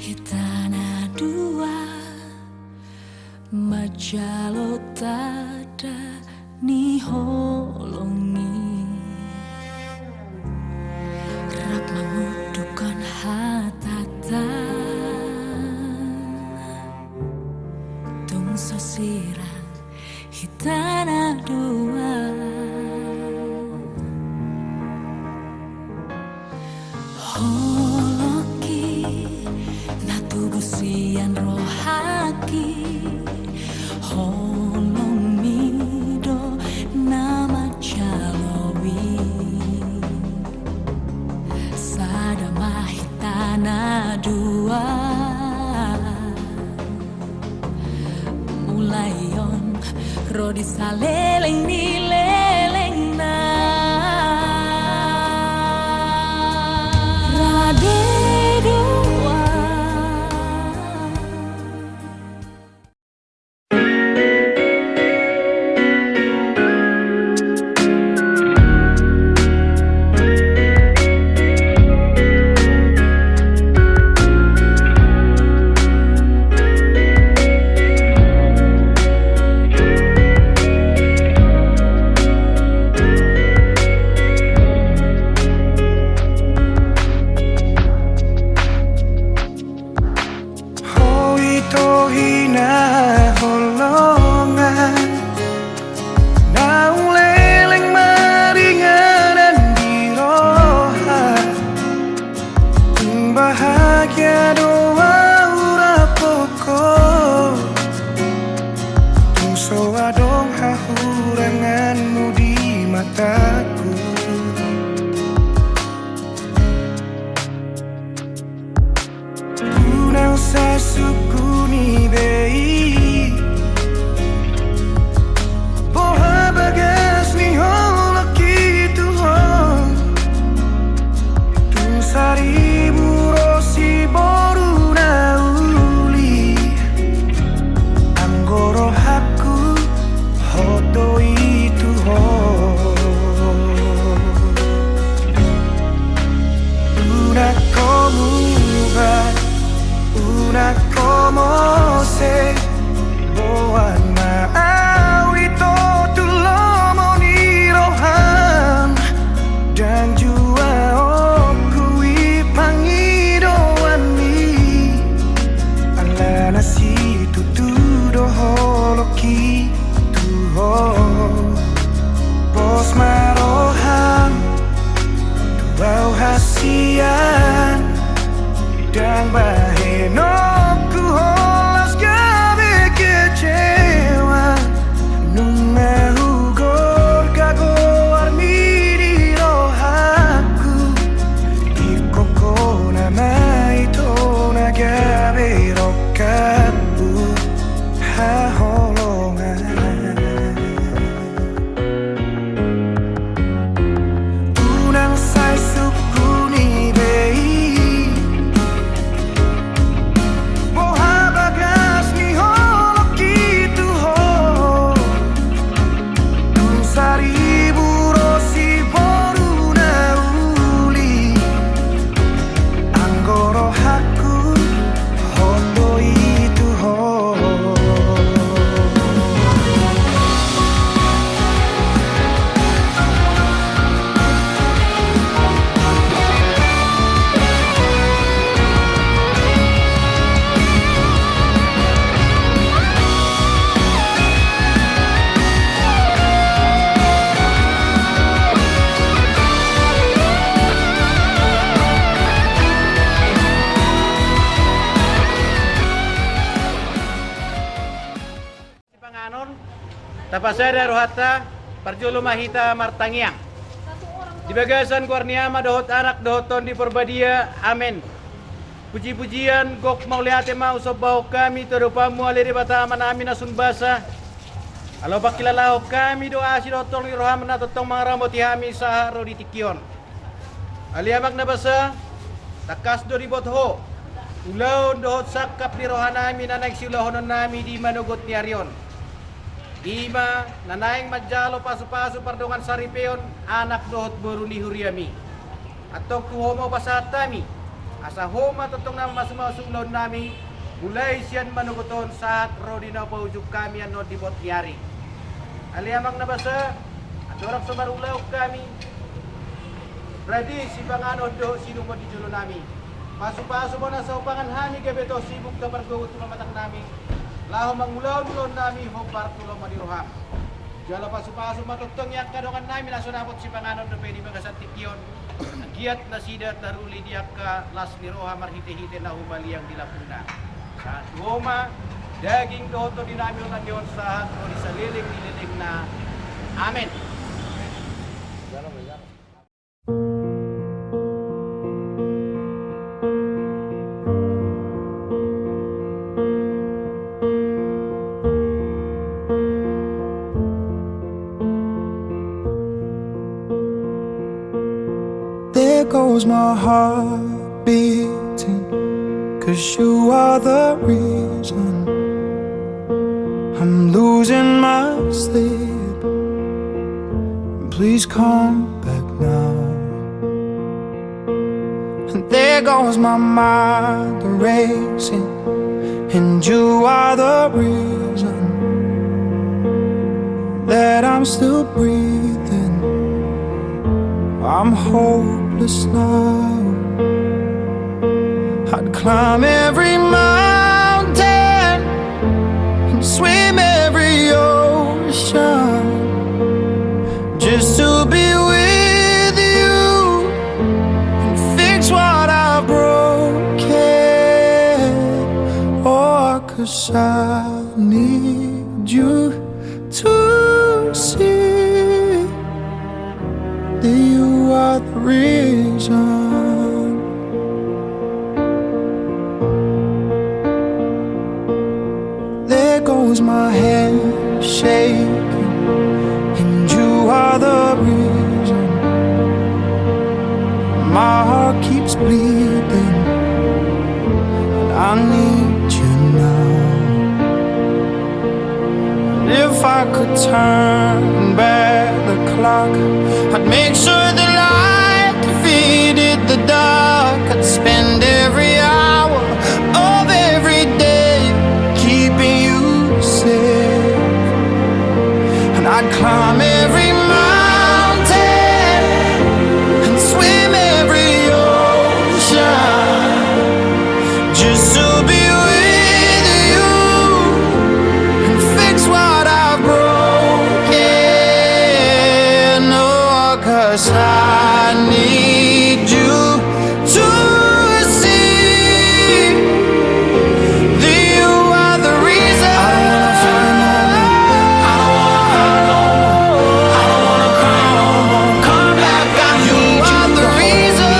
Hitana dua majalo tada ni holongi rap mengudukan hatatan tung sosirang hitana dua busian rohaki holong mido nama calowi sadama hitana dua mulayon rodi saleleng ni leleng na rade Tapasada rohata parjolo mahita martangiang. Di bagasan kurniama dohot anak dohoton di perbadia. Amin. Puji-pujian gok mauliate mau sobau kami todopamu aliri bataman amin asun basa. Alo bakilalau kami doa si dotong ni roham na totong mangramboti hami saharo di tikion. Aliamak na basa takas do di botho. Ulaw dohot sakap di rohanami na nagsiulahonon nami di manugot ni Arion. Ima nanaing majalo pasu-pasu pardongan saripeon anak dohot boruni huriami. Atong tuhomo pasatami asa homa totong na masuk laon nami mulai siyan manuguton saat rodina pa ujuk kami ano di bot yari. Aliamang nabasa at orak sa marulaw kami. Brady si panganod do sino mo di julo nami. Paso-paso mo na sa upangan hami gabeto sibuk ka bargo tumamatang nami. Laho mangulaw-ulaw nami hopar tulong madiruham. Jala paso-paso matutong yak kadongan nami nasunapot si panganod do pwede magasantikyon. Giat na sidat na ruli diak ka las niroha marhite-hite na humaliang dilapuna. Sa tuhoma, daging dohoto dinami ulan yon sa o di sa liling na amen. There goes my heart beating, 'cause you are the reason I'm losing my sleep. Please come back now. And there goes my mind racing, and you are the reason that I'm still breathing. I'm hopeless now. I'd climb every mountain and swim every ocean just to be with you and fix what I've broken. Oh, 'cause I need you to see that you are the reason. There goes my hand shaking, and you are the reason. My heart keeps bleeding, and I need you now. And if I could turn back the clock, I'd make sure the light defeated the dark. I'd spend every hour of every day keeping you safe, and I'd climb every mountain and swim every ocean just to be with you and fix what I've broken. Oh, 'cause I need you to see that you are the reason. I don't wanna find no more. I don't wanna hurt no more. I don't wanna cry no more. Come back, I need you. Are the reason.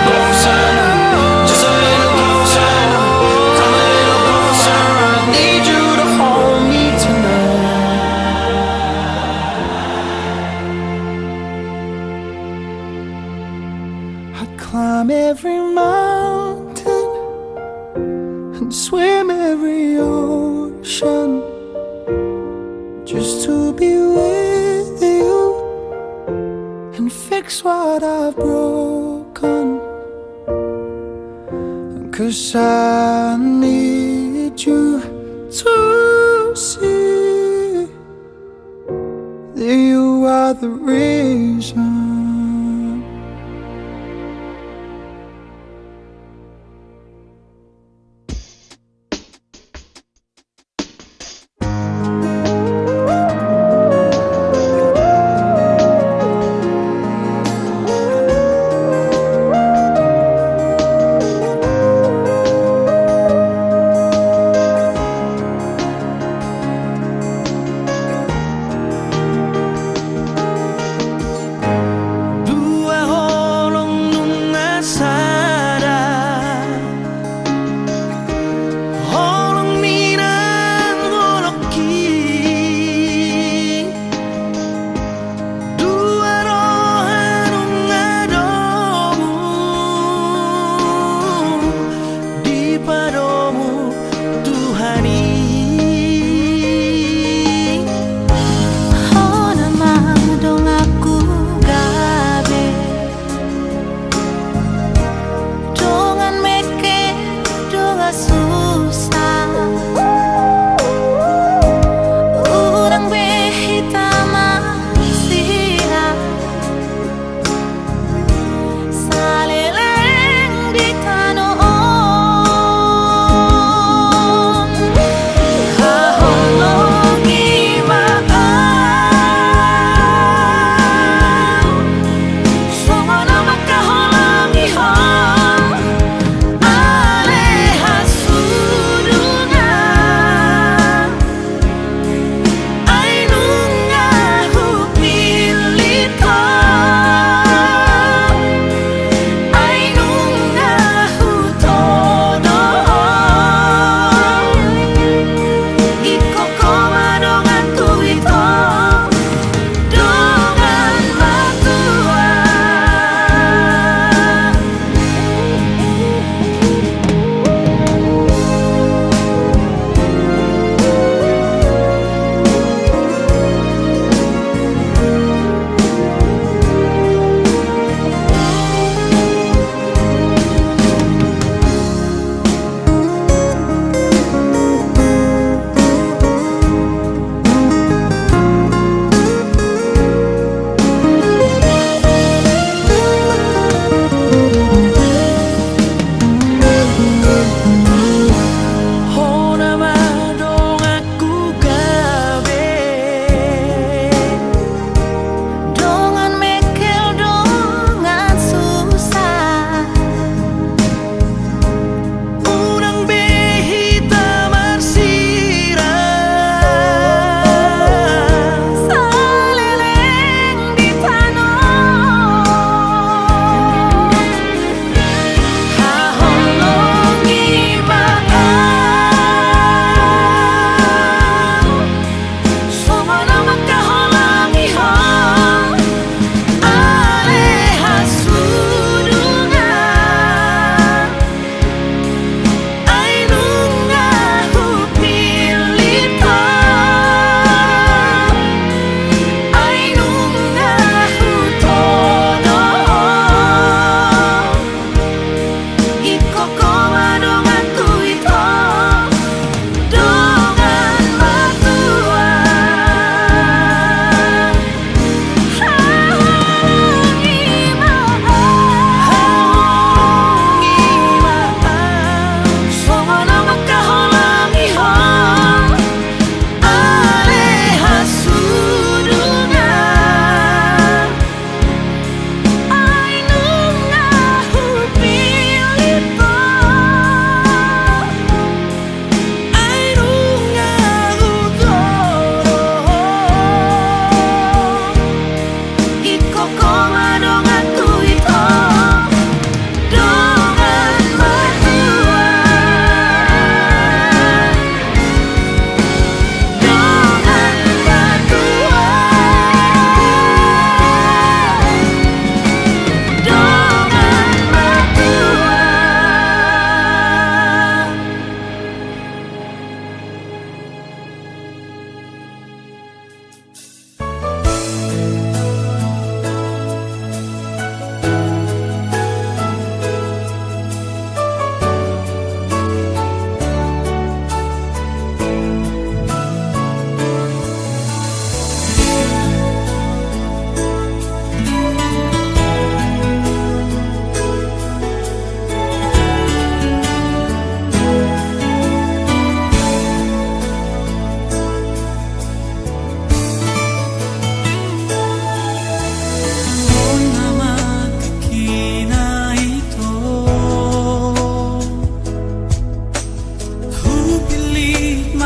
Closer, just a little closer. Come a little closer. I need you to hold me tonight. I'd climb every mountain and swim every ocean just to be with you and fix what I've broken. 'Cause I need you to see that you are the reason.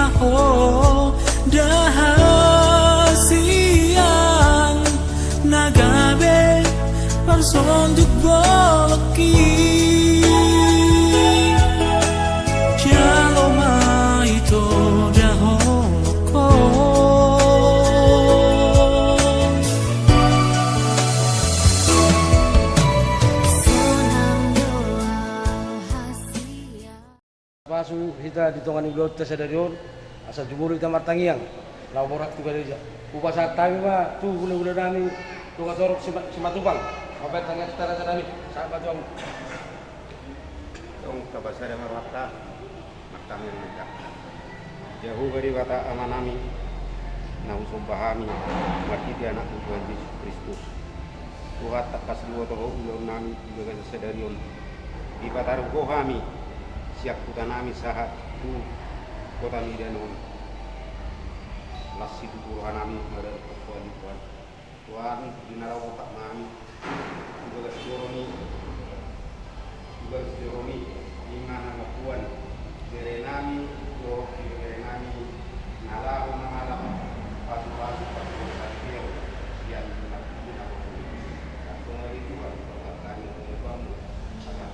maho dahasian nagabe parsonduk bolaki jaloma itu daholoko Pasu kita di tongan iblot tesadarion asa jumur kita martangiang laborak tu kali upasa kami mah tu gula-gula nami tu ngasorok simatubang apa tanya setara nami sahabat dong kabasada marwata maktamir mereka jauh dari kata amanami nausum bahami markiti anak Tuhan Yesus Kristus Tuhan tak kasih toh ulun nami juga sedarion di pataru kohami siap kutanami sahat tu kota midanon lasi turuhanami ada Tuhan Tuhan Tuhan dinarau tak nami juga sejoroni imana mapuan berenami yo berenami nalahu namalam pasu-pasu pasu-pasu yang benar-benar atau itu kami berbangun sangat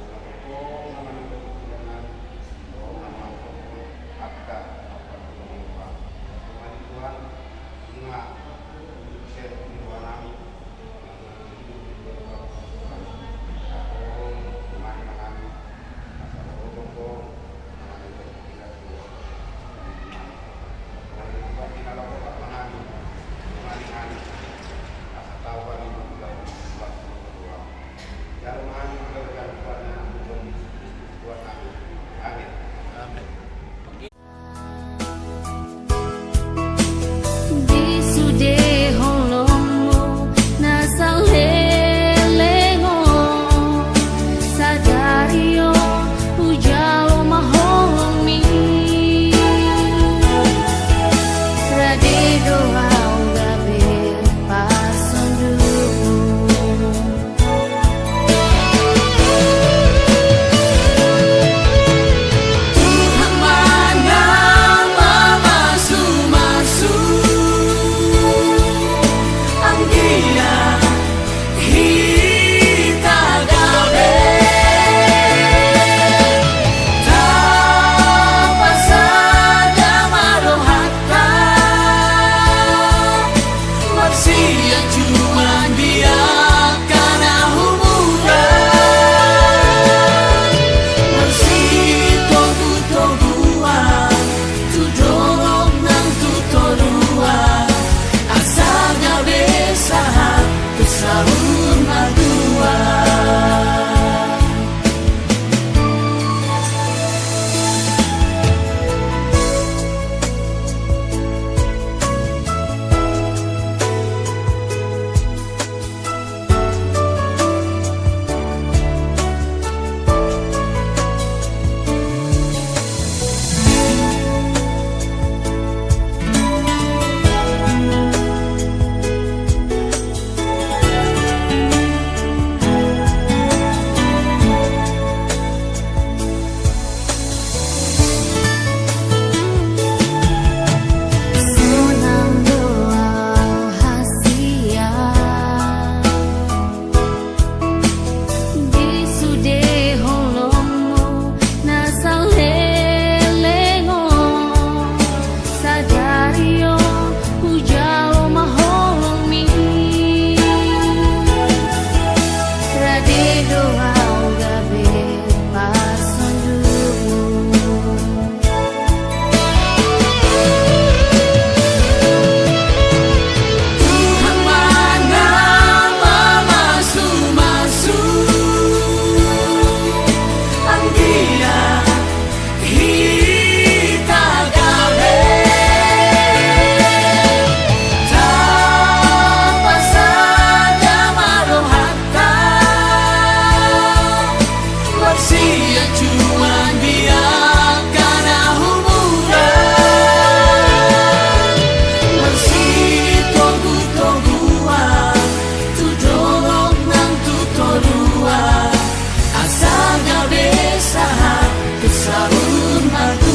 Sahab, sahur madua.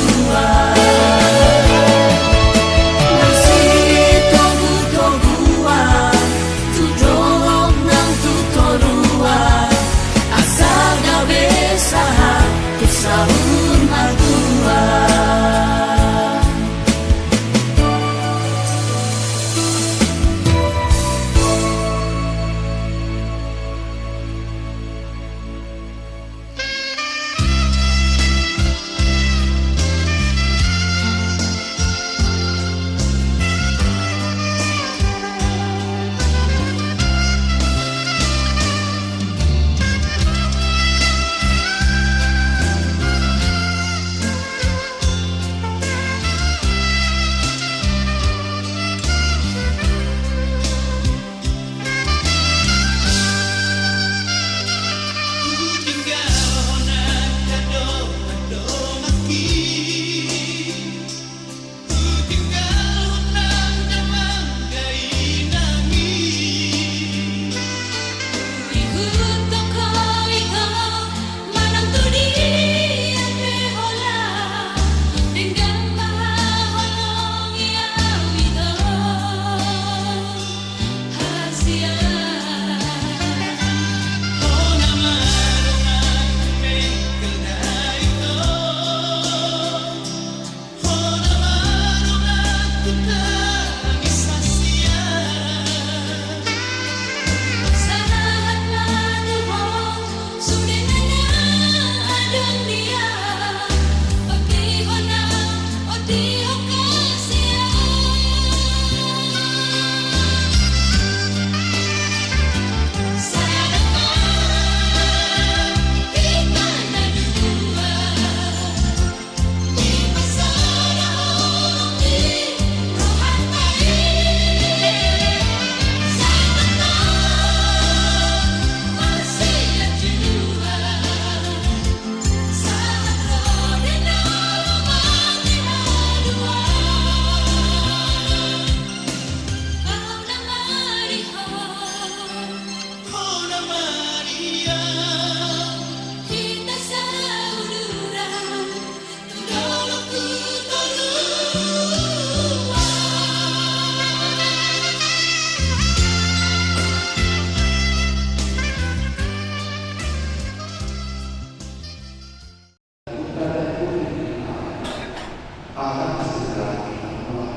atas segala kita Allah.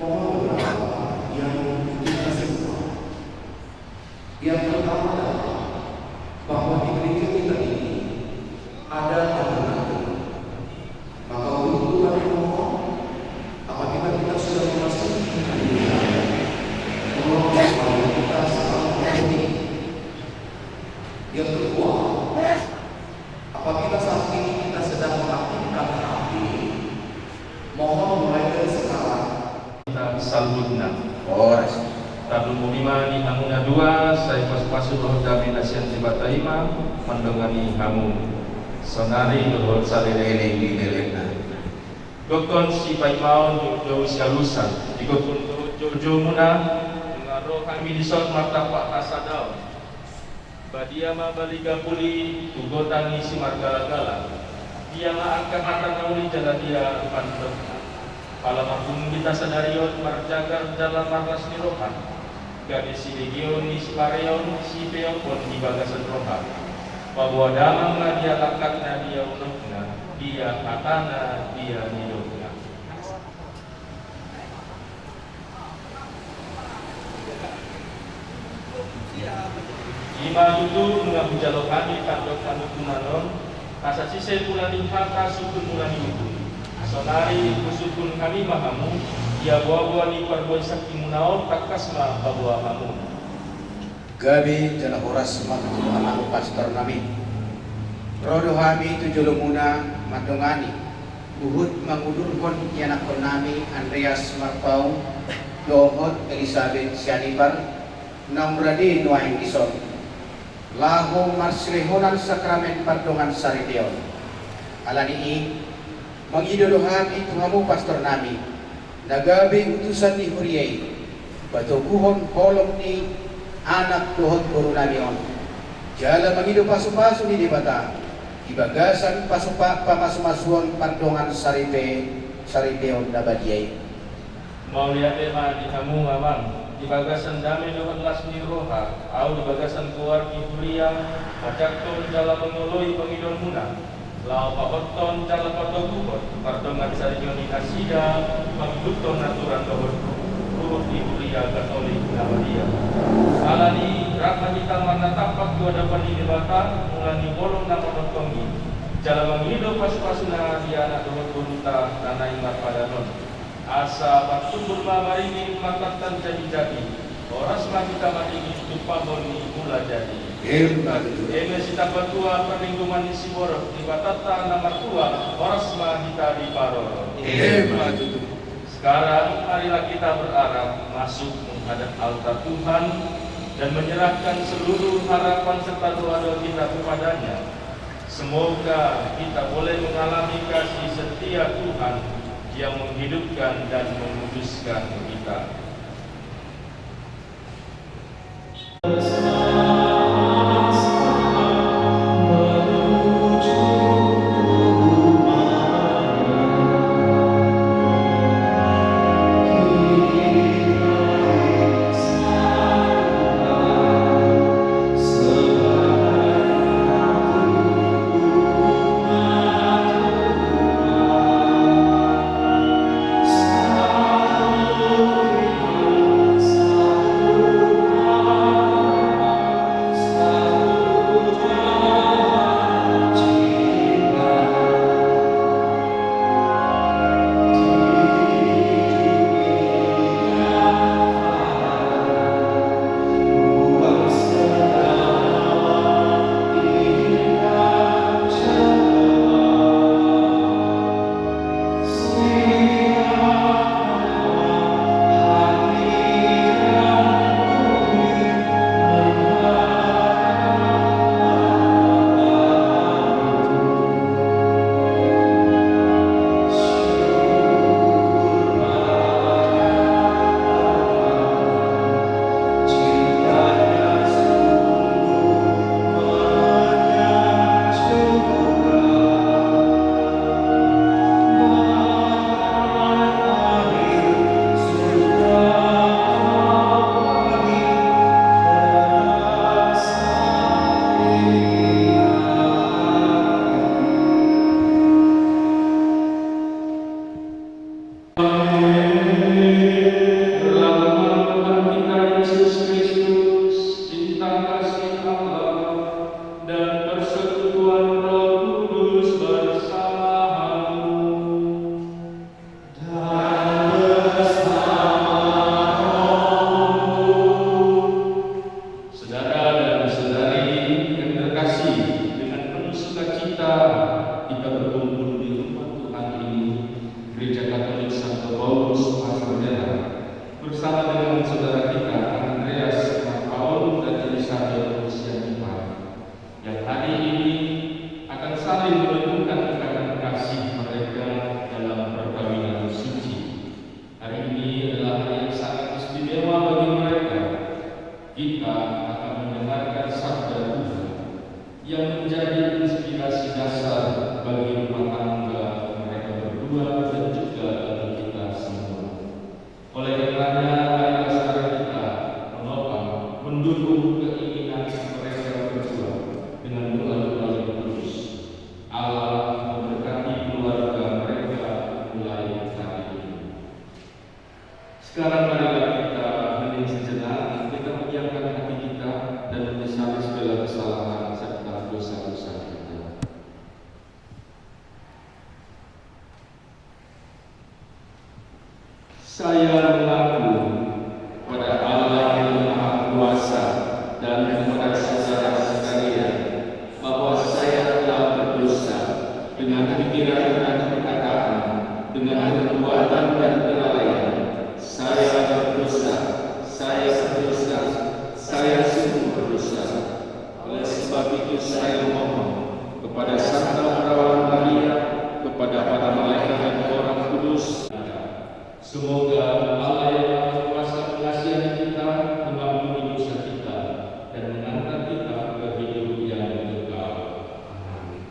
Mohon berdoa yang kita semua. Yang pertama adalah bahwa di gereja kita ini ada alternatif. Maka untuk kami mohon, apabila kita sudah memasuki gereja, tolong supaya kita selalu berhenti. Yang kedua, apabila saat ini kita sedang mengaktifkan hati, mohon mulai dari sekarang kita salbutna. Ores. Tabul mumima ni hamuna dua, saya pas-pasu roh dami nasian tibataima, mendongani hamu. Sonari dohol salele di delena. Gokon si paimau jojo sialusan, digokon jojo muna, mengaruh kami di sot martapak kasadau. Badiama baliga puli, tugotangi si margala-gala. Dia angkat mata nauli jalan dia pandok. Palamakung kita sadarion marjagar dalam marlas ni rohan. Gadis si legion ni si pareon si peon pun di bagasan rohan. Bahwa damang na dia lakatna dia unukna, dia katana dia nidokna. Ima tutu mengaku jalo kami kandok kunanon, kasa sise pulani haka sukun pulani itu. Sonari kusukun kami mahamu, ia bawa ni perbuat sakti munaon takasma bawa hamu. Gabi jala horas matutu anak pastor nami. Rodo kami tujulumuna matongani. Buhut mangudurkon yanakon nami Andreas Marpau, Dohot Elizabeth Sianipar, Namradi Nuaing Ison. Lahu marslehonan sakramen pardongan sarideon. Alani mangidolohan ituhamu pastor nami. Nagabi utusan ni Huriyay. Batukuhon kolom ni anak dohot guru nami on. Jala mangido pasu-pasu ni dibata. Ibagasan pasupak pamasumasuan pardongan sarideon dabadiyay. Mau lihat ema di hamu mamang. Di bagasan damai dohon lasmi roha, au di bagasan keluar kibulia, majakton jala mengoloi pengidon muna, lau pahoton jala patokukot, pardongan sarinyoni nasida, pangduton aturan dohon, urut kibulia katolik nawadia. Alani rahma kita mana tampak dua dapat di bata, mulani bolong nama notongi, jala mengido pas-pasuna dia anak dohon buruta, tanah imat padanon. Asa baksubur marini makatan jadi oras kita marini tupamoni mula jadi eme sita batua perlingkungan isi borok di batata nama tua oras kita di paro. Sekarang marilah kita berharap masuk menghadap altar Tuhan dan menyerahkan seluruh harapan serta doa-doa kita kepadanya. Semoga kita boleh mengalami kasih setia Tuhan yang menghidupkan dan menguduskan kita. Gereja Katolik Santo Paulus Pasarjana, bersama dengan saudara kita Andreas Paul dan Elizabeth Lucianipar, yang hari ini akan saling menentukan ikatan kasih mereka dalam perkawinan suci. Hari ini adalah hari yang sangat istimewa bagi mereka. Kita akan mendengarkan sabda Tuhan yang menjadi inspirasi dasar bagi rumah tangga mereka berdua dan juga bagi kita semua. Oleh karenanya, marilah saudara kita menopang, mendukung keinginan mereka berdua dengan doa-doa yang tulus. Allah memberkati keluarga mereka mulai hari ini. Sekarang marilah kita hening sejenak, kita menyiapkan hati kita dan menyesali segala kesalahan serta dosa-dosa kita. Saya mengaku pada Allah yang Maha Kuasa dan kepada saudara sekalian bahwa saya telah berdosa dengan pikiran dan perkataan, dengan perbuatan dan kelalaian. Saya berdosa, saya sungguh berdosa. Oleh sebab itu saya mohon kepada Santa Perawan Maria, kepada para malaikat dan orang kudus, semoga Allah yang Maha Kuasa mengasihi kita, mengampuni dosa kita, dan mengantar kita ke hidup yang kekal. Amin.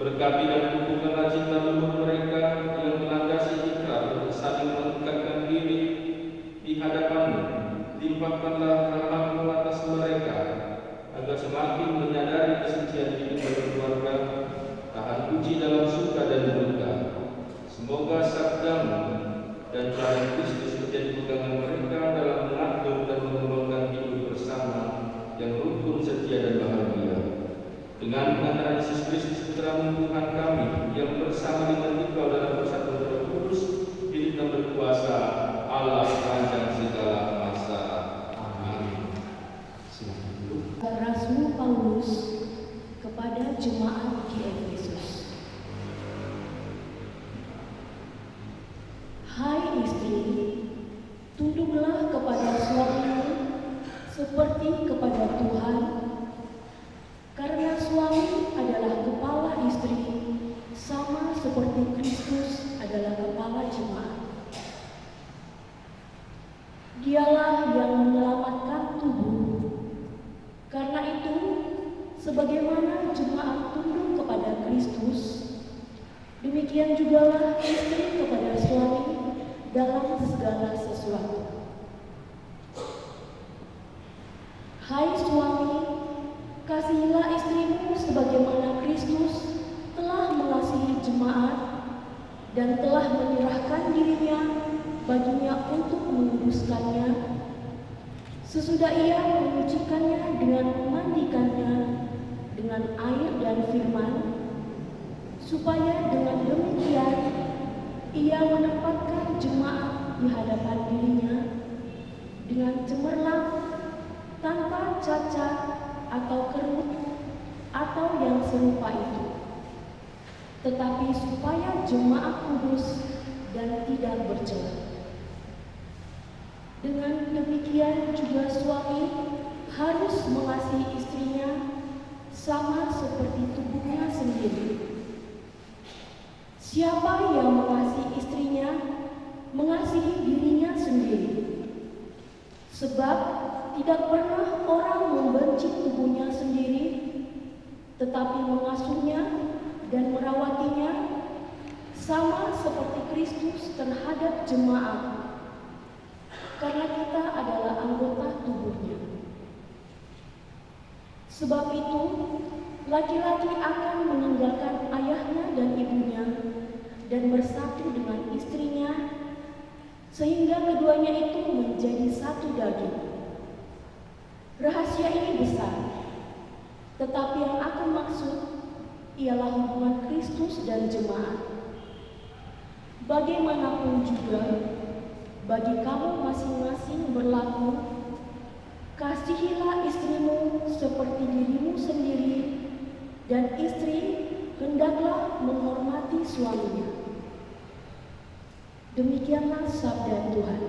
Berkati dan dukunganlah cinta luhur mereka yang melandasi ikrar untuk saling mengikatkan diri di hadapan-Mu. Limpahkanlah rahmat-Mu atas mereka, agar semakin menyadari kesucian hidup berkeluarga, tahan uji dalam suka dan duka. Semoga sabda-Mu dan cara Kristus menjadi pegangan mereka dalam mengatur dan mengembangkan hidup bersama yang rukun, setia dan bahagia. Dengan pengantaran Yesus Kristus Putra-Mu Tuhan kami, yang bersama dengan Engkau dalam persatuan Roh Kudus, hidup dan berkuasa Allah sepanjang segala masa. Amin. Rasul Paulus kepada jemaat di Efesus. Hai istri, tunduklah kepada suamimu seperti kepada Tuhan, karena suami adalah kepala istri, sama seperti Kristus adalah kepala jemaat. Dialah yang menyelamatkan tubuh. Karena itu, sebagaimana jemaat tunduk kepada Kristus, demikian jugalah istri kepada suami dalam segala sesuatu. Hai suami, kasihilah istrimu sebagaimana Kristus telah mengasihi jemaat dan telah menyerahkan dirinya baginya untuk menguduskannya, sesudah ia menyucikannya dengan memandikannya dengan air dan firman, supaya dengan demikian ia menempatkan jemaat di hadapan dirinya dengan cemerlang, tanpa cacat atau kerut atau yang serupa itu, tetapi supaya jemaat kudus dan tidak bercela. Dengan demikian juga suami harus mengasihi istrinya sama seperti tubuhnya sendiri. Siapa yang mengasihi istrinya, mengasihi dirinya sendiri. Sebab tidak pernah orang membenci tubuhnya sendiri, tetapi mengasuhnya dan merawatinya, sama seperti Kristus terhadap jemaat, karena kita adalah anggota tubuhnya. Sebab itu, laki-laki akan meninggalkan ayahnya dan ibunya dan bersatu dengan istrinya, sehingga keduanya itu menjadi satu daging. Rahasia ini besar, tetapi yang aku maksud ialah hubungan Kristus dan jemaat. Bagaimanapun juga, bagi kamu masing-masing berlaku, kasihilah istrimu seperti dirimu sendiri, dan istri hendaklah menghormati suaminya. Demikianlah sabda Tuhan.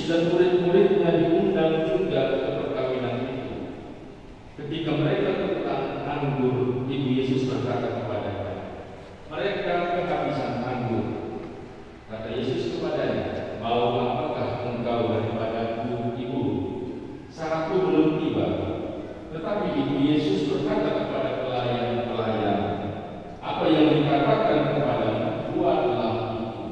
Yesus dan murid-muridnya diundang juga ke perkawinan itu. Ketika mereka kebetulan anggur, Ibu Yesus berkata kepadanya, "Mereka kehabisan anggur." Kata Yesus kepadanya, "Mau apakah engkau daripadaku, Ibu? Saatku belum tiba." Tetapi Ibu Yesus berkata kepada pelayan-pelayan, "Apa yang dikatakan kepadamu, buatlah itu."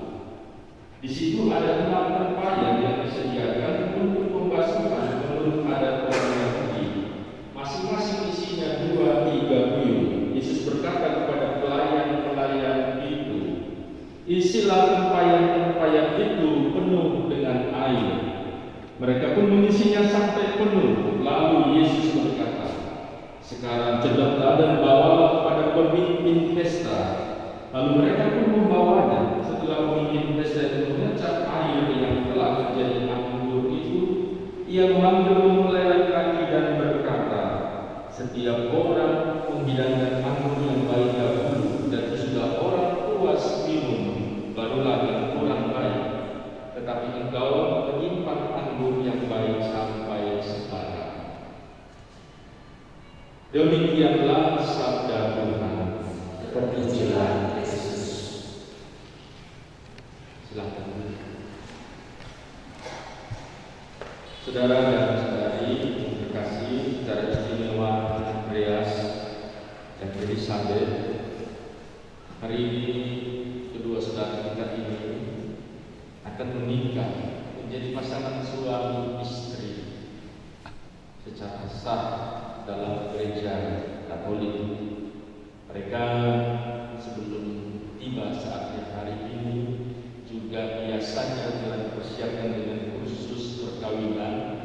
Di situ ada 6 tempayan yang disediakan untuk pembasuhan menurut adat orang Yahudi. Masing-masing isinya 2-3 piung. Yesus berkata kepada pelayan-pelayan itu, "Isilah tempayan-tempayan itu penuh dengan air." Mereka pun mengisinya sampai penuh. Lalu Yesus berkata, "Sekarang cedoklah dan bawalah kepada pemimpin pesta." Lalu mereka pun membawanya. Setelah pemimpin pesta itu mengecap air yang telah menjadi anggur itu, ia memanggil pemelai laki dan berkata, "Setiap orang menghidangkan anggur yang baik dahulu, dan sesudah orang puas minum, barulah yang kurang baik. Tetapi engkau menyimpan anggur yang baik sampai sekarang." Demikianlah sabda Tuhan. Terpujilah Yesus. Silakan. Saudara dan saudari terkasih, secara istimewa Andreas dan Elizabeth, hari ini kedua saudara kita ini akan menikah menjadi pasangan suami istri secara sah dalam gereja Katolik. Mereka sebelum tiba saatnya hari ini juga biasanya telah dipersiapkan dengan kursus perkawinan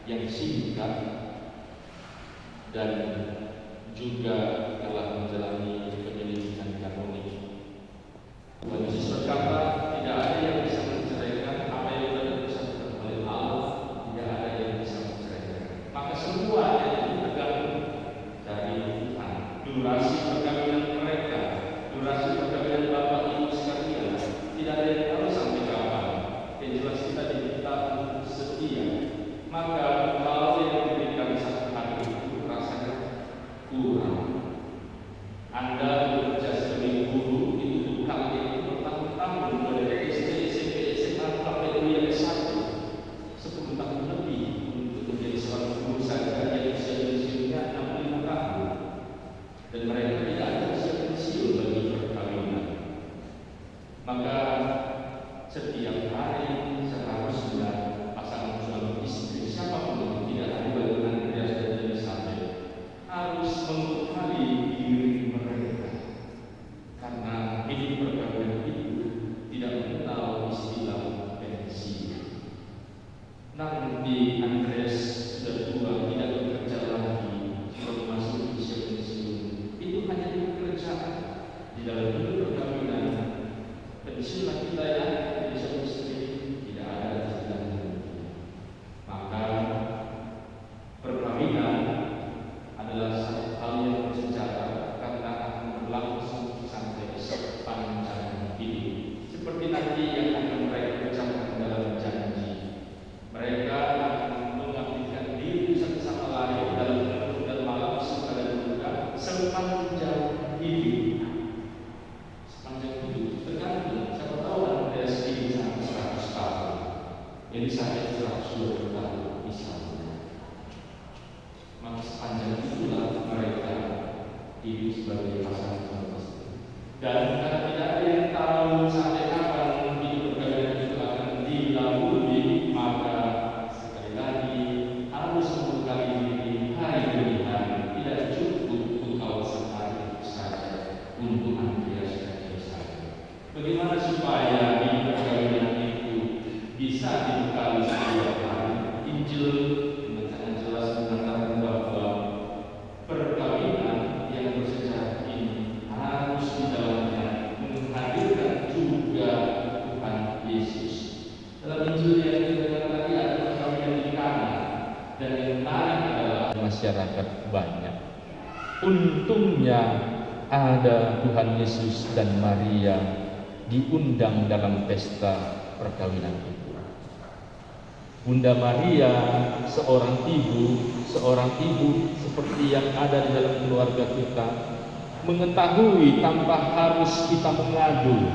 yang singkat dan juga telah menjalani penyelidikan kanonik. Tuhan Yesus berkata, tidak ada yang bisa menceraikan apa yang telah diputuskan oleh Allah, tidak ada yang bisa menceraikan. Maka semua yang tergantung dari Tuhan. Durasi perkawinan mereka, durasi perkawinan Bapak Ibu sekalian, tidak ada yang tahu sampai kapan. Yang jelas kita diminta untuk setia. Maka kalau yang diberikan satu hari itu rasanya kurang. Anda bekerja sebagai guru itu bukan yang bertahun-tahun dari SD, SMP, SMA sampai kuliah S1, 10 tahun lebih untuk menjadi seorang guru saja yang usia-usianya 65 tahun. Dan mereka tidak ada usia pensiun bagi perkawinan. Maka setiap hari seharusnya pasangan suami istri siapapun yang tidak ada bagaimana Andreas dan Elizabeth harus mengutari diri mereka, karena hidup perkawinan itu tidak mengenal istilah pensiun. Nanti Andreas sudah tua, tidak bekerja lagi, sudah masuk usia pensiun. Itu hanya pekerjaan di dalam hidup perkawinan. Pensiunlah kita ya, jadi suami istri tidak ada istilahnya. Maka perkawinan adalah satu hal yang bersejarah karena akan berlangsung sampai sepanjang hidup. Seperti nanti yang akan mereka ucapkan dalam janji, mereka akan mengabdikan diri satu sama lain dalam hidup dan malam suka dan duka sepanjang hidup. Sepanjang hidup tergantung. Siapa tahu Andreas hidup sampai 100 tahun, ini sampai 120 tahun misalnya. Maka sepanjang itulah mereka hidup sebagai pasangan suami istri. Dan karena tidak ada yang tahu sampai kapan hidup perkawinan itu akan dilalui, maka sekali lagi harus membekali diri hari demi hari. Tidak cukup engkau sehari saja untuk Andreas dan Elizabeth. Bagaimana supaya hidup perkawinan itu bisa dibekali setiap hari? Injil dengan sangat jelas mengatakan bahwa perkawinan yang bersejarah ini harus di dalamnya menghadirkan juga Tuhan Yesus. Dalam Injil yang kita tadi ada perkawinan di Kana, dan yang menarik adalah masyarakat banyak. Untungnya ada Tuhan Yesus dan Maria diundang dalam pesta perkawinan itu. Bunda Maria, seorang ibu seperti yang ada di dalam keluarga kita, mengetahui tanpa harus kita mengadu.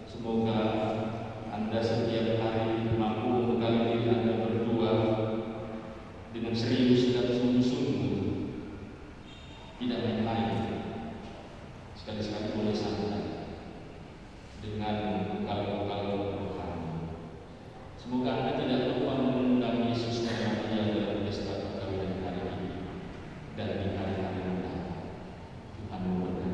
Semoga Anda setiap hari mampu membekali diri Anda berdua dengan serius dan sungguh-sungguh, tidak main-main, sekali-sekali boleh santai dengan kalau rohani. Semoga Anda tidak lupa mengundang Yesus dan Maria dalam pesta perkawinan hari ini dan di hari-hari mendatang. Tuhan memberkati.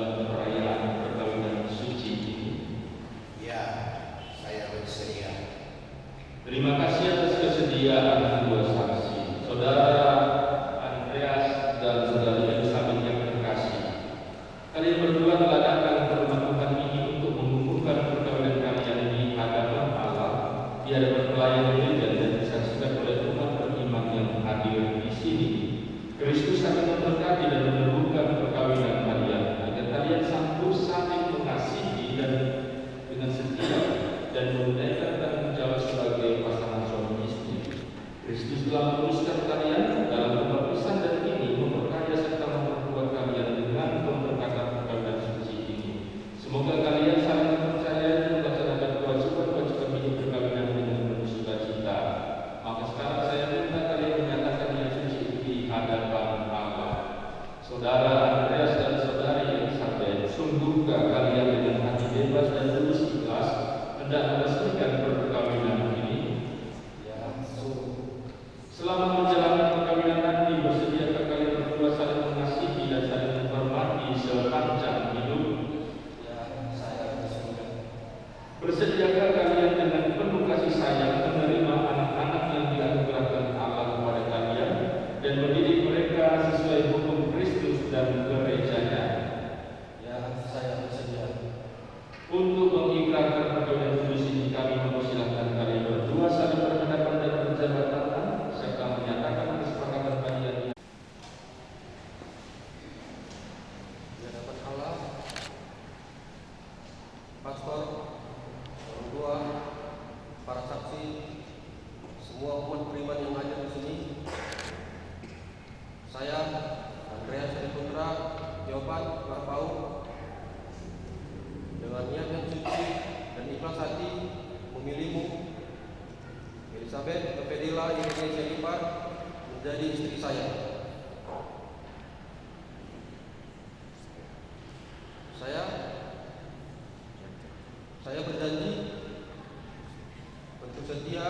Perayaan perkawinan suci ini, Ya, saya bersedia. terima kasih atas kesediaan dua saksi, saudara Andreas dan saudari Elizabeth yang terkasih. Kalian berdua telah datang ke rumah Tuhan ini untuk mengukuhkan perkawinan kalian di hadapan Allah, di hadapan pelayan gereja dan disaksikan oleh umat beriman yang hadir di sini. Kristus akan memberkati dan meneguhkan perkawinan kalian agar kalian sanggup saling mengasihi dan dengan setia dan menunaikan tanggung jawab sebagai pasangan suami istri. Kristus telah menuliskan kalian dalam pembaptisan dan ini memperkaya serta memperkuat kalian dengan pemberkatan perkawinan suci ini. Semoga kalian saling mempercayai dan melaksanakan kewajiban-kewajiban hidup perkawinan dengan penuh sukacita. Maka sekarang saya minta kalian menyatakan yang suci di hadapan Allah. Saudara Andreas dan saudari Elizabeth, sungguhkah kalian dengan hati bebas dan tulus ikhlas hendak meresmikan perkawinan ini? Ya, sungguh. Selama menjalani perkawinan nanti, bersediakah kalian berdua saling mengasihi dan saling menghormati sepanjang hidup? Ya, saya bersedia. Bersediakah kalian dengan penuh kasih sayang menerima anak-anak yang dianugerahkan Allah kepada kalian dan mendidik mereka sesuai hukum Kristus dan gerejanya? Ya, saya bersedia. Untuk mengikrarkan perkawinan kudus ini, kami mempersilahkan kalian berdua saling berhadapan dan berjabat tangan serta menyatakan kesepakatan kalian. Di hadapan Allah, pastor, orang tua, para saksi, semua umat beriman yang hadir di sini, saya, Andreas Heri Putra, Yopan Marpau, dengan niat yang suci dan ikhlas hati memilihmu, Elizabeth Fedila Indonesia Lipat, menjadi istri saya. Saya berjanji untuk setia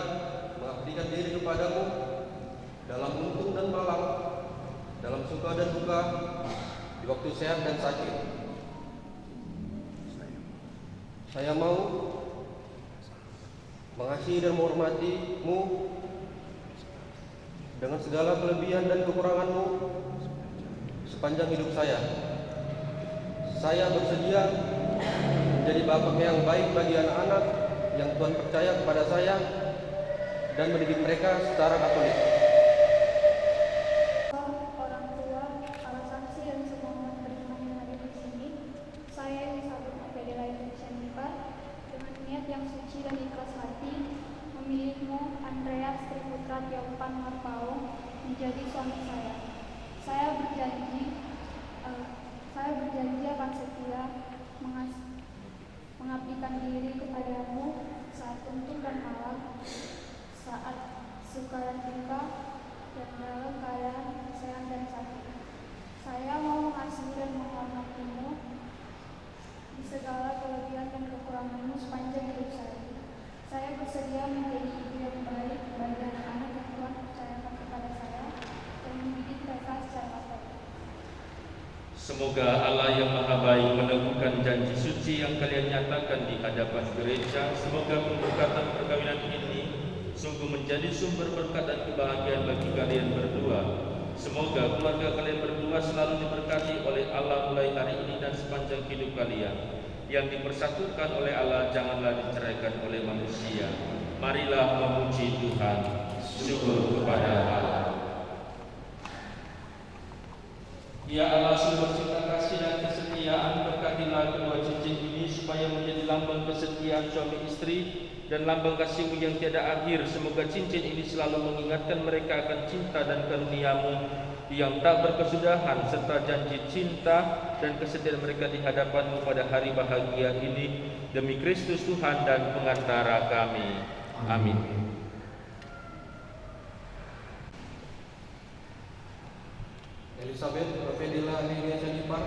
mengabdikan diri kepadamu dalam untung dan malang, dalam suka dan duka, di waktu sehat dan sakit. Saya mau mengasihi dan menghormatimu dengan segala kelebihan dan kekuranganmu sepanjang hidup saya. Saya bersedia menjadi bapak yang baik bagi anak-anak yang Tuhan percaya kepada saya dan mendidik mereka secara Katolik. Orang tua, para saksi dan semua umat beriman yang hadir di sini, saya Elisabeth Novvedela Indonesia Nipar dengan niat yang suci dan ikhlas hati memilihmu, Andreas Triputra Tiaupan Marpaung, menjadi suami saya. Saya berjanji akan setia mengabdikan diri kepadamu saat untung dan malam, saat suka dan duka, dan dalam keadaan sehat dan sakit. Saya mau mengasihi dan menghormatimu di segala kelebihan dan kekuranganmu sepanjang hidup saya. Saya bersedia menjadi ibu yang baik bagi anak-anak yang Tuhan percayakan kepada saya dan mendidik mereka secara Katolik. Semoga Allah yang Maha Baik meneguhkan janji suci yang kalian nyatakan di hadapan gereja. Semoga pemberkatan perkawinan ini sungguh menjadi sumber berkat dan kebahagiaan bagi kalian berdua. Semoga keluarga kalian berdua selalu diberkati oleh Allah mulai hari ini dan sepanjang hidup kalian. Yang dipersatukan oleh Allah janganlah diceraikan oleh manusia. Marilah memuji Tuhan. Syukur kepada Allah. Ya Allah, sumber cinta kasih dan kesetiaan, berkatilah kedua cincin ini supaya menjadi lambang kesetiaan suami istri dan lambang kasih-Mu yang tiada akhir. Semoga cincin ini selalu mengingatkan mereka akan cinta dan karunia-Mu yang tak berkesudahan, serta janji cinta dan kesetiaan mereka di hadapan-Mu pada hari bahagia ini. Demi Kristus Tuhan dan pengantara kami. Amin. Elisabeth Novvedela Indonesia Nipar,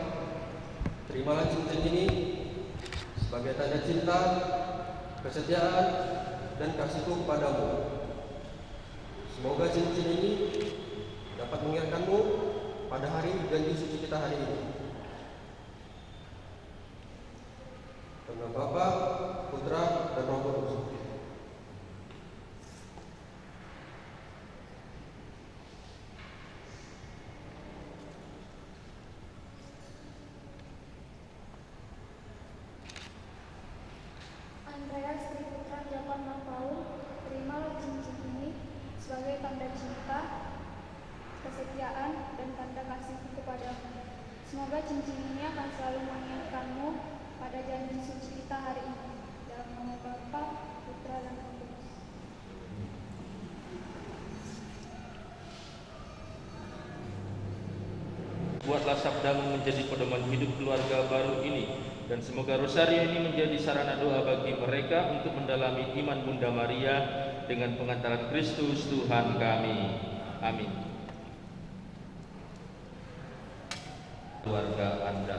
terimalah cincin ini sebagai tanda cinta, kesetiaan, dan kasihku kepadamu. Semoga cincin ini dapat mengingatkanmu pada hari janji suci kita hari ini. Dengan Bapa, Putra, dan Roh Kudus. Andreas Triputra Tiaupan Marpaung, terimalah cincin ini sebagai tanda cinta, kesetiaan, dan tanda kasihku kepadamu. Semoga cincin ini akan selalu mengingatkanmu pada janji suci kita hari ini. Dalam nama Bapa, Putra, dan Roh Kudus. Buatlah sabdamu menjadi pedoman hidup keluarga baru ini, dan semoga rosario ini menjadi sarana doa bagi mereka untuk mendalami iman Bunda Maria dengan pengantaran Kristus Tuhan kami. Amin. Keluarga Anda.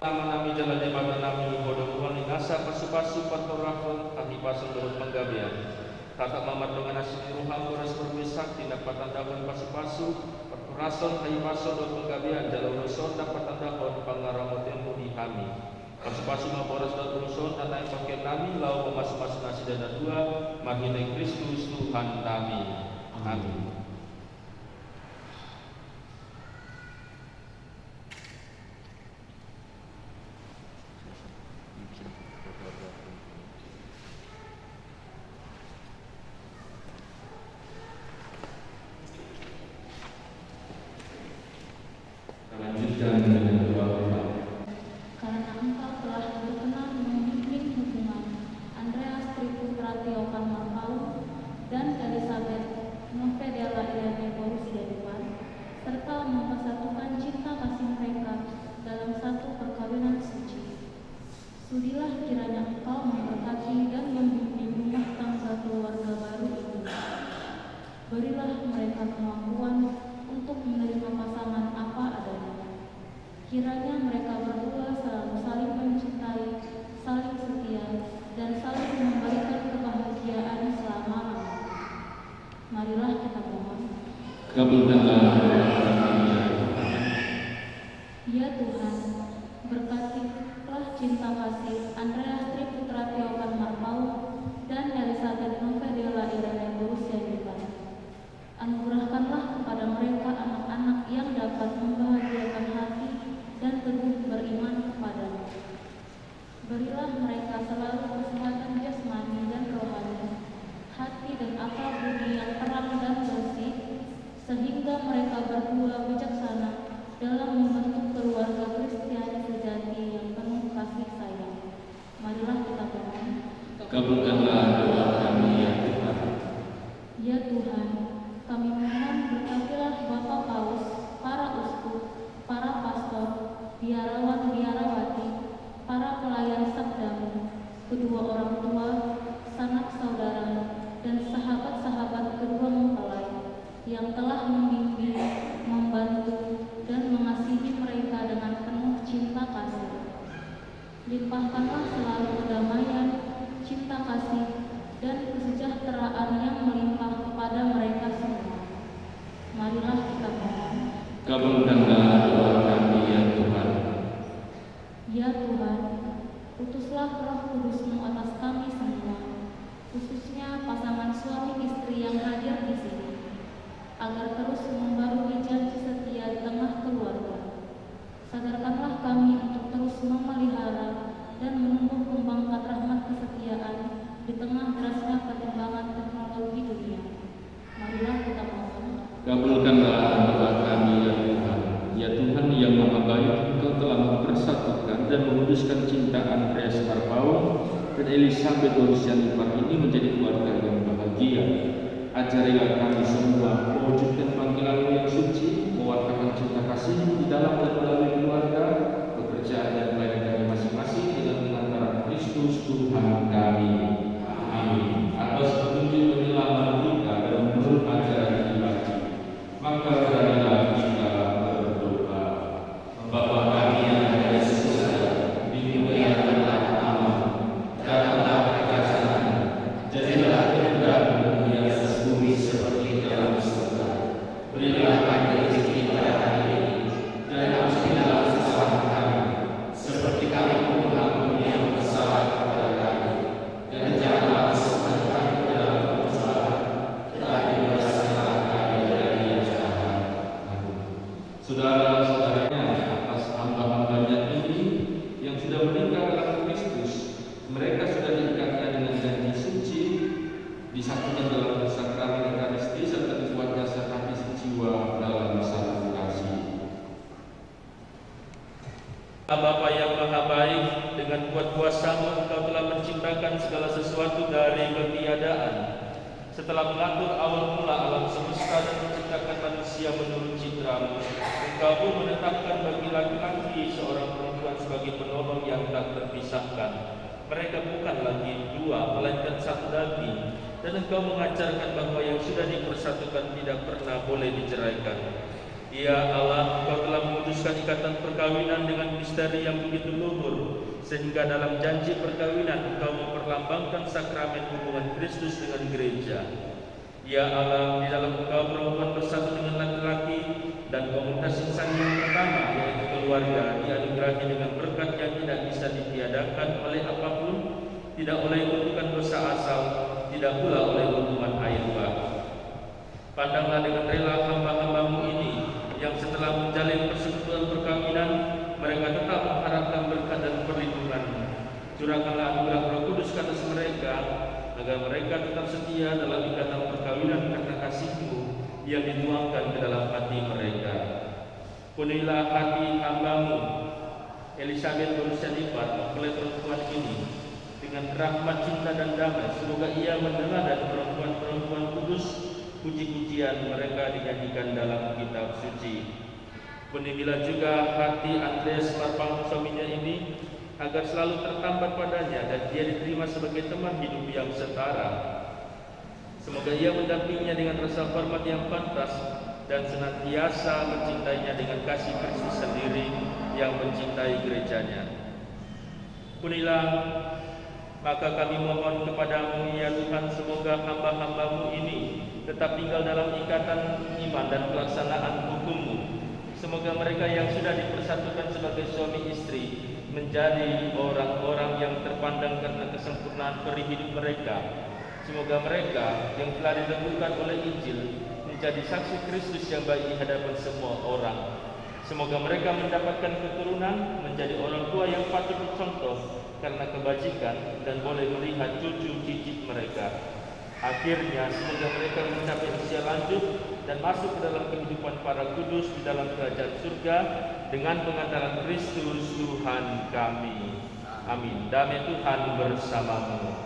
Nama-nami jalan daripada nami bodoh kuali nasa pasu-pasu patorafon kami pasang dorot menggabian. Tata mamat dengan nasi ruham boras bermisak tindak patandahon pasu-pasu perturason kayu paso dorot menggabian jalan ruson dapat tandahon pangaramotin mudi kami. Pasu-pasu maboras dorot ruson dan naik pakai nami lau memasuk-masuk nasi dan dua mahinai Kristus Tuhan kami. Amin. Karena engkau telah berkenan memimpin hubungan Andreas Triputra Tiaupan Marpaung dan Elisabeth Novvedela Irene Borussia Nipar, serta mempersatukan cinta kasih mereka dalam satu perkawinan suci. Sudilah kiranya engkau memberkati dan membimbing rumah tangga keluarga baru ini. Berilah mereka kemampuan untuk menerima pasangan apa adanya. Kiranya mereka berdua selalu saling mencintai, saling setia, dan saling memberikan kebahagiaan selama-lamanya. Marilah kita mohon. Kabulkanlah. Ya Tuhan, berkatilah cinta kasih Andreas Triputra Tiaupan Marpaung dan Elisabeth Novvedela Irene Borussia Nipar. pula bijaksana dalam membentuk keluarga Kristiani sejati yang penuh kasih sayang. Marilah kita berdoa. Kabulkanlah doa kami ya Tuhan. Ya Tuhan, kami mohon berkatilah Bapak Paus, para uskup, para pastor, biarawan-biarawati, para pelayan sabdamu, kedua orang tua, sanak saudara, dan sahabat-sahabat kedua mempelai yang telah membimbing, membantu, dan mengasihi mereka dengan penuh cinta kasih. Limpahkanlah selalu kedamaian, cinta kasih, dan kesejahteraan yang melimpah kepada mereka semua. Marilah kita mohon. Kabulkanlah doa kami ya Tuhan. Ya Tuhan, utuslah Roh Kudus-Mu atas kami semua, khususnya pasangan suami istri yang hadir di sini, agar terus membarui janji setia di tengah keluarga. Sadarkanlah kami untuk terus memelihara dan menumbuh kembangkan rahmat kesetiaan di tengah derasnya perkembangan teknologi dunia. Marilah kita mohon. Kabulkanlah doa kami ya Tuhan. Ya Tuhan yang Maha Baik, Engkau telah mempersatukan dan menguduskan cinta Andreas Marpaung dan Elisabeth Borsianipar ini menjadi keluarga yang bahagia. Ajarilah kami semua mewujudkan panggilan yang suci, mewartakan cinta kasih di dalam dan melalui keluarga, pekerjaan dan pelayanan kami masing-masing dengan pengantaran Kristus Tuhan kami. Amin. Atas petunjuk penyelamat kita dan menurut ajaran ibadah, maka beranilah kita berdoa. Bapa kami yang ada di surga, dimuliakanlah namamu, datanglah kerajaanmu, jadilah kehendakmu di atas bumi seperti dalam surga. Berilah kami rezeki pada hari ini, dan ampunilah kesalahan kami, seperti kami pun mengampuni yang bersalah kepada kami. Dan janganlah masukkan kami ke dalam pencobaan, tetapi bebaskanlah kami dari yang jahat. Saudara-saudaranya, atas hamba-hambanya ini yang sudah meninggal dalam Kristus, mereka sudah diikatkan dengan janji suci, disatukan dalam sakramen Ekaristi serta dikuatkan sehati sejiwa dalam satu kasih. Bapa yang Maha Baik, dengan kuat kuasa-Mu Engkau telah menciptakan segala sesuatu dari ketiadaan. Setelah mengatur awal mula alam semesta dan menciptakan manusia menurut citra-Mu, Engkau pun menetapkan bagi laki-laki seorang perempuan sebagai penolong yang tak terpisahkan. Mereka bukan lagi dua, melainkan satu daging. Dan Engkau mengajarkan bahwa yang sudah dipersatukan tidak pernah boleh diceraikan. Ya Allah, Engkau telah memutuskan ikatan perkawinan dengan misteri yang begitu luhur, sehingga dalam janji perkawinan Engkau memperlambangkan sakramen hubungan Kristus dengan gereja. Ya Allah, di dalam Engkau perempuan bersatu dengan laki-laki dan komunitas insan yang pertama, yaitu keluarga, dianugerahi dengan berkat yang tidak bisa ditiadakan oleh apapun, tidak oleh kutukan dosa asal, tidak pula oleh hukuman air bah. Pandanglah dengan rela hamba-hamba-Mu ini, yang setelah menjalin persekutuan perkawinan, mereka tetap mengharapkan berkat dan perlindungan. Curahkanlah anugerah Roh Kudus ke atas mereka, agar mereka tetap setia dalam ikatan perkawinan karena kasih-Mu yang dituangkan ke dalam hati mereka. Penuhilah hati hamba-Mu Elisabeth Borsianipar, mempelai perempuan ini, dengan rahmat, cinta dan damai. Semoga ia mendengar dari perempuan-perempuan kudus puji-pujian mereka dinyanyikan dalam kitab suci. Penuhilah juga hati Andreas Marpaung suaminya ini, agar selalu tertambat padanya dan dia diterima sebagai teman hidup yang setara. Semoga ia mendampinginya dengan rasa hormat yang pantas dan senantiasa mencintainya dengan kasih Kristus sendiri yang mencintai gerejanya. Penuhilah, maka kami mohon kepada-Mu ya Tuhan, semoga hamba-hamba-Mu ini tetap tinggal dalam ikatan iman dan pelaksanaan hukum-Mu. Semoga mereka yang sudah dipersatukan sebagai suami istri menjadi orang-orang yang terpandang karena kesempurnaan peri hidup mereka. Semoga mereka yang telah diteguhkan oleh Injil menjadi saksi Kristus yang baik di hadapan semua orang. Semoga mereka mendapatkan keturunan, menjadi orang tua yang patut dicontoh karena kebajikan, dan boleh melihat cucu cicit mereka. Akhirnya semoga mereka mencapai usia lanjut dan masuk ke dalam kehidupan para kudus di dalam kerajaan surga dengan pengantaran Kristus Tuhan kami. Amin. Damai Tuhan bersamamu.